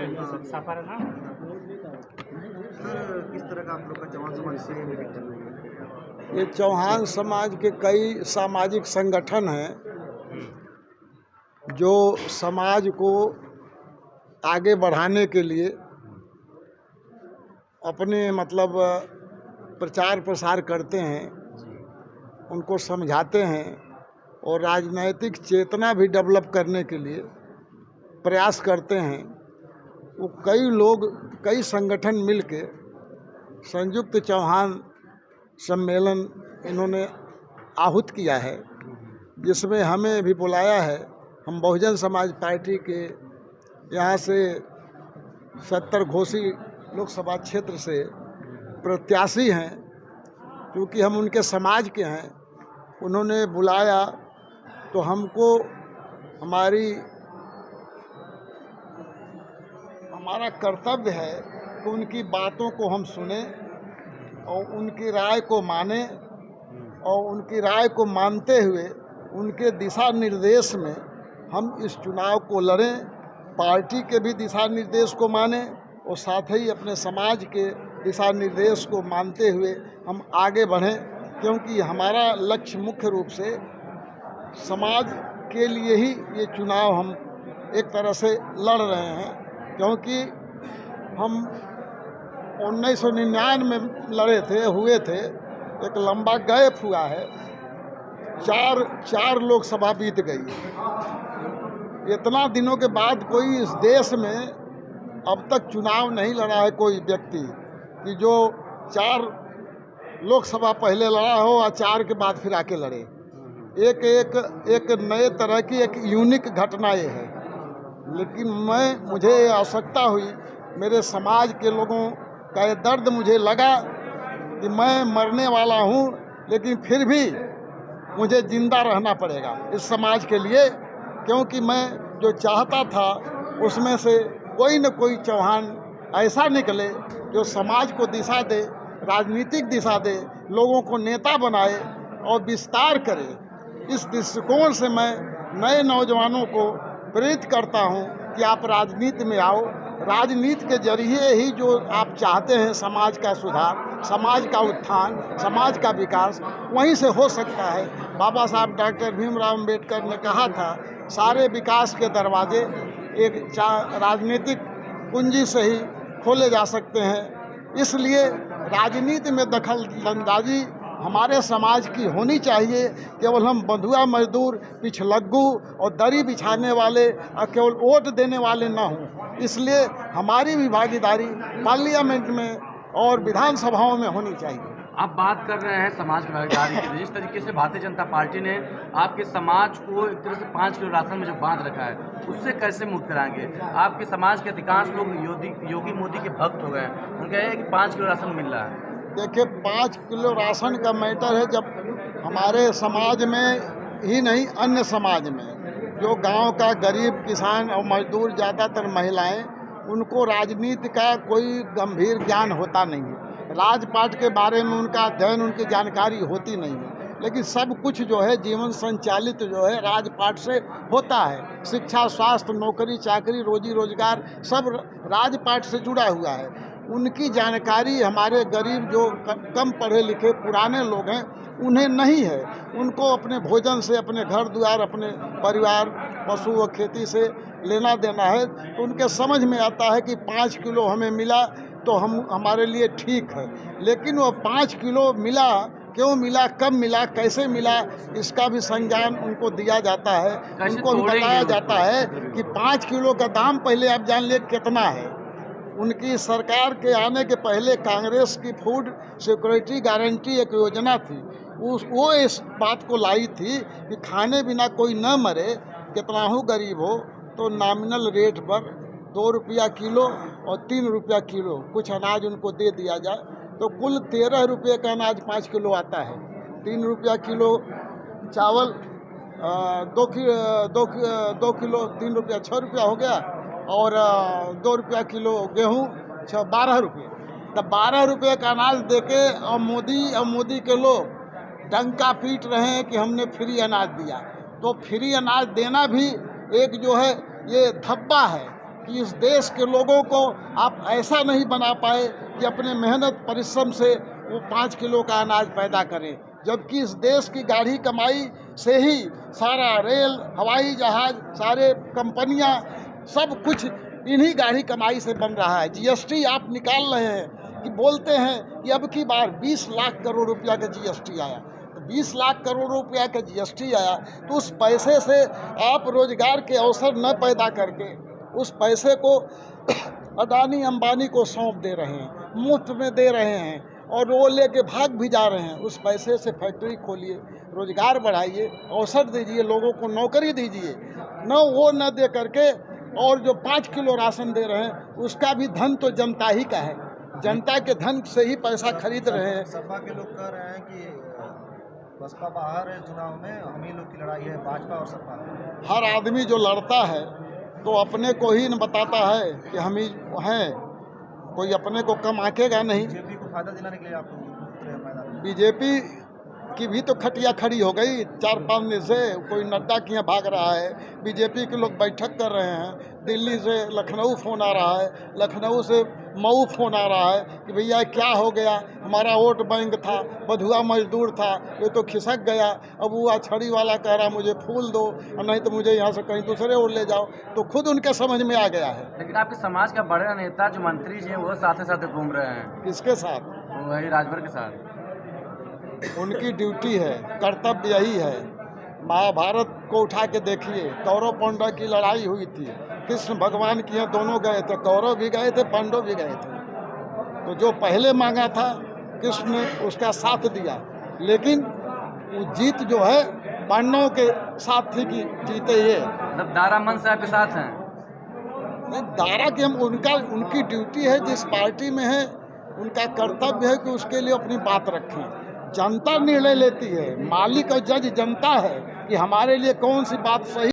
सफर है ना। सर, किस तरह का आप लोग का चौहान समाज से मीटिंग चल रही है? ये चौहान समाज के कई सामाजिक संगठन हैं जो समाज को आगे बढ़ाने के लिए अपने मतलब प्रचार प्रसार करते हैं, उनको समझाते हैं और राजनैतिक चेतना भी डेवलप करने के लिए प्रयास करते हैं। वो कई लोग, कई संगठन मिलके संयुक्त चौहान सम्मेलन इन्होंने आहूत किया है, जिसमें हमें भी बुलाया है। हम बहुजन समाज पार्टी के यहाँ से 70 घोसी लोकसभा क्षेत्र से प्रत्याशी हैं। क्योंकि हम उनके समाज के हैं, उन्होंने बुलाया तो हमको हमारा कर्तव्य है कि उनकी बातों को हम सुने और उनकी राय को माने और उनकी राय को मानते हुए उनके दिशा निर्देश में हम इस चुनाव को लड़ें। पार्टी के भी दिशा निर्देश को माने और साथ ही अपने समाज के दिशा निर्देश को मानते हुए हम आगे बढ़ें, क्योंकि हमारा लक्ष्य मुख्य रूप से समाज के लिए ही ये चुनाव हम एक तरह से लड़ रहे हैं। क्योंकि हम 1999 में लड़े हुए थे, एक लंबा गैप हुआ है, चार लोकसभा बीत गई। इतना दिनों के बाद कोई इस देश में अब तक चुनाव नहीं लड़ा है कोई व्यक्ति कि जो 4 लोकसभा पहले लड़ा हो और 4 के बाद फिर आके लड़े। एक नए तरह की एक यूनिक घटना ये है। लेकिन मुझे आवश्यकता हुई, मेरे समाज के लोगों का ये दर्द मुझे लगा कि मैं मरने वाला हूँ, लेकिन फिर भी मुझे जिंदा रहना पड़ेगा इस समाज के लिए। क्योंकि मैं जो चाहता था उसमें से कोई न कोई चौहान ऐसा निकले जो समाज को दिशा दे, राजनीतिक दिशा दे, लोगों को नेता बनाए और विस्तार करे। इस दृष्टिकोण से मैं नए नौजवानों को प्रेरित करता हूं कि आप राजनीति में आओ। राजनीति के जरिए ही जो आप चाहते हैं, समाज का सुधार, समाज का उत्थान, समाज का विकास, वहीं से हो सकता है। बाबा साहब डॉक्टर भीमराव अम्बेडकर ने कहा था, सारे विकास के दरवाजे एक राजनीतिक पूंजी से ही खोले जा सकते हैं। इसलिए राजनीति में दखलंदाजी हमारे समाज की होनी चाहिए। केवल हम बंधुआ मजदूर, पिछलग्गू और दरी बिछाने वाले और केवल वोट देने वाले ना हों। इसलिए हमारी भी भागीदारी पार्लियामेंट में और विधानसभाओं में होनी चाहिए। आप बात कर रहे हैं समाज की भागीदारी की। जिस तरीके से भारतीय जनता पार्टी ने आपके समाज को एक तरह से 5 किलो राशन में जो बांध रखा है, उससे कैसे मुक्त कराएंगे? आपके समाज के अधिकांश लोग योगी मोदी के भक्त हो गए हैं। उनका है कि 5 किलो राशन मिल रहा है। देखिए, 5 किलो राशन का मैटर है जब हमारे समाज में ही नहीं, अन्य समाज में जो गांव का गरीब किसान और मजदूर, ज़्यादातर महिलाएं, उनको राजनीति का कोई गंभीर ज्ञान होता नहीं है। राजपाट के बारे में उनका अध्ययन, उनकी जानकारी होती नहीं है। लेकिन सब कुछ जो है जीवन संचालित जो है राजपाट से होता है। शिक्षा, स्वास्थ्य, नौकरी चाकरी, रोजी रोजगार सब राजपाट से जुड़ा हुआ है। उनकी जानकारी हमारे गरीब जो कम पढ़े लिखे पुराने लोग हैं उन्हें नहीं है। उनको अपने भोजन से, अपने घर द्वार, अपने परिवार, पशु व खेती से लेना देना है। तो उनके समझ में आता है कि 5 किलो हमें मिला तो हमारे लिए ठीक है। लेकिन वो 5 किलो मिला, क्यों मिला, कब मिला, कैसे मिला, इसका भी संज्ञान उनको दिया जाता है। उनको भी बताया जाता है कि 5 किलो का दाम पहले आप जान ले कितना है। उनकी सरकार के आने के पहले कांग्रेस की फूड सिक्योरिटी गारंटी एक योजना थी, वो इस बात को लाई थी कि खाने बिना कोई न मरे, कितना हो गरीब हो, तो नॉमिनल रेट पर 2 रुपया किलो और 3 रुपया किलो कुछ अनाज उनको दे दिया जाए, तो कुल 13 रुपये का अनाज 5 किलो आता है। 3 रुपया किलो चावल, 2 किलो 3 रुपया 6 रुपया हो गया, और 2 रुपया किलो गेहूँ 12 रुपये। तब 12 रुपये का अनाज देके और मोदी के लोग डंका पीट रहे हैं कि हमने फ्री अनाज दिया। तो फ्री अनाज देना भी एक जो है ये धब्बा है कि इस देश के लोगों को आप ऐसा नहीं बना पाए कि अपने मेहनत परिश्रम से वो 5 किलो का अनाज पैदा करें, जबकि इस देश की गाढ़ी कमाई से ही सारा रेल, हवाई जहाज, सारे कंपनियां, सब कुछ इन्हीं गाढ़ी कमाई से बन रहा है। जीएसटी आप निकाल रहे हैं कि बोलते हैं कि अब की बार 20 लाख करोड़ रुपया का जीएसटी आया, तो 20 लाख करोड़ रुपया का जीएसटी आया तो उस पैसे से आप रोजगार के अवसर न पैदा करके उस पैसे को अडानी अंबानी को सौंप दे रहे हैं, मुफ्त में दे रहे हैं और वो लेके भाग भी जा रहे हैं। उस पैसे से फैक्ट्री खोलिए, रोजगार बढ़ाइए, अवसर दीजिए, लोगों को नौकरी दीजिए, न वो न दे करके और जो 5 किलो राशन दे रहे हैं उसका भी धन तो जनता ही का है, जनता के धन से ही पैसा खरीद रहे हैं। सपा के लोग कह रहे हैं कि बसपा बाहर है, चुनाव में हम ही लोग की लड़ाई है, भाजपा और सपा। हर आदमी जो लड़ता है तो अपने को ही न बताता है कि हम ही हैं, कोई अपने को कम आंकेगा नहीं। बीजेपी को फायदा दिलाने के लिए आपको उतरे हैं मैदान में। बीजेपी की भी तो खटिया खड़ी हो गई 4-5 दिन से, कोई नड्डा के यहाँ भाग रहा है, बीजेपी के लोग बैठक कर रहे हैं, दिल्ली से लखनऊ फ़ोन आ रहा है, लखनऊ से मऊ फ़ोन आ रहा है कि भैया क्या हो गया, हमारा वोट बैंक था, बधुआ मजदूर था, ये तो खिसक गया, अब वो छड़ी वाला कह रहा मुझे फूल दो और नहीं तो मुझे यहाँ से कहीं दूसरे ओर ले जाओ, तो खुद उनके समझ में आ गया है। लेकिन आपके समाज का बड़ा नेता जो मंत्री जी हैं वो साथ साथ घूम रहे हैं, किसके साथ? वही राजभर के साथ। उनकी ड्यूटी है, कर्तव्य यही है। महाभारत को उठा के देखिए, कौरव पांडव की लड़ाई हुई थी, कृष्ण भगवान के यहाँ दोनों गए थे, कौरव भी गए थे, पांडव भी गए थे। तो जो पहले मांगा था कृष्ण ने उसका साथ दिया, लेकिन वो जीत जो है पांडवों के साथ थी कि जीते ये। मतलब दारा मन साहब के साथ हैं। नहीं, दारा की हम उनकी ड्यूटी है, जिस पार्टी में है उनका कर्तव्य है कि उसके लिए अपनी बात रखें। जनता निर्णय लेती है, मालिक और जज जनता है कि हमारे लिए कौन सी बात सही